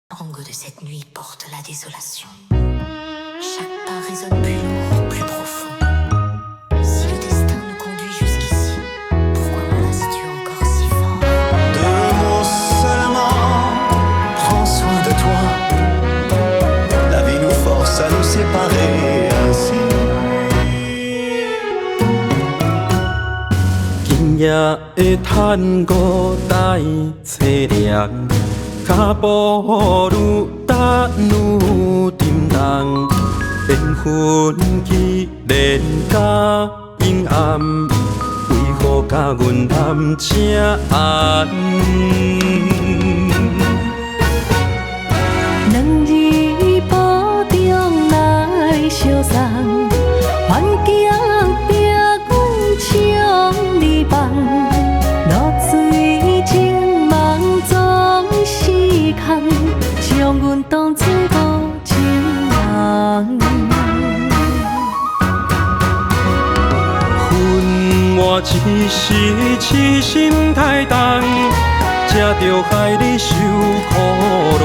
Tango de cette nuit porte la désolation. Chaque pas résonne plus lourd, plus profond. Si le destin nous conduit jusqu'ici, pourquoi me lasses-tu encore si fort? Deux mots seulement, prends soin de toi. La vie nous force à nous séparer ainsi. 今夜的探戈带凄凉。 脚步愈踏愈沉重，缘分既然甲阴暗，为何甲阮谈这暗？两字保重来相送，环境逼阮将你放，落水情梦总是空，将阮当作无情人。恨我一时痴心太重，才着害你受苦恋。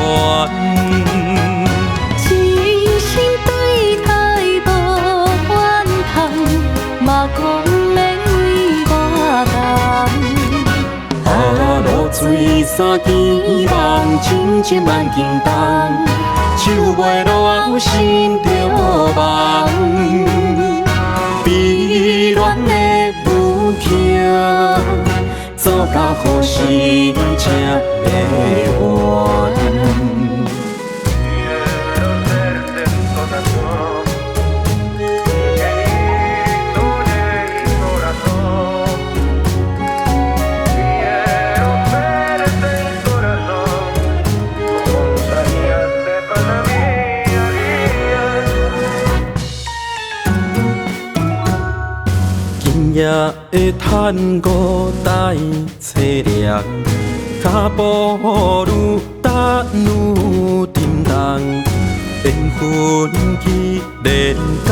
水三更梦，千千万斤重，手袂落后心着梦，悲恋的舞曲，做甲好心才会完。 今夜的探戈带凄凉，脚步愈踏愈沉重，缘分既然甲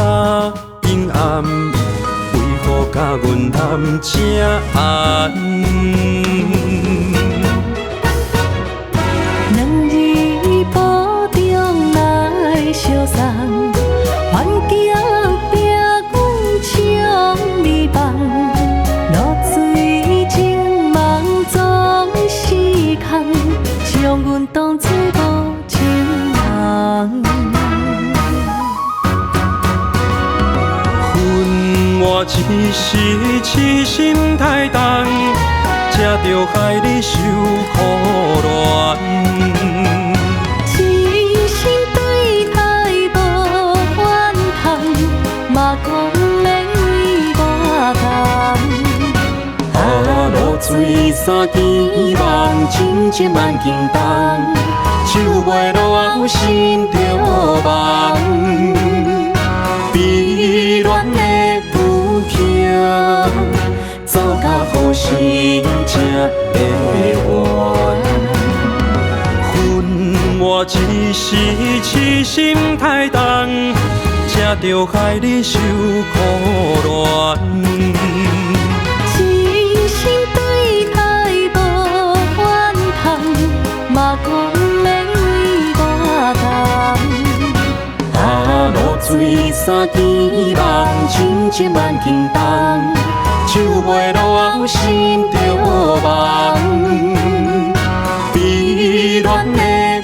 阴暗，为何甲阮谈这暗？两字保重来相送，环境。 将阮当作无情人，恨我一时痴心太重，才着害你受苦恋。真心对待无怨叹，嘛讲要为我担。落水三更梦，千千万斤重，手袂落后心着梦，悲恋的舞曲，做甲好心才会完。恨我一时痴心太重，才着害你受苦恋。 嘛讲要为我担，落水三更梦，千千万斤重，手袂落后心着梦，悲恋的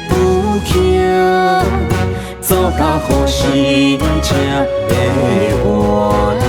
舞曲，做甲好心才会完。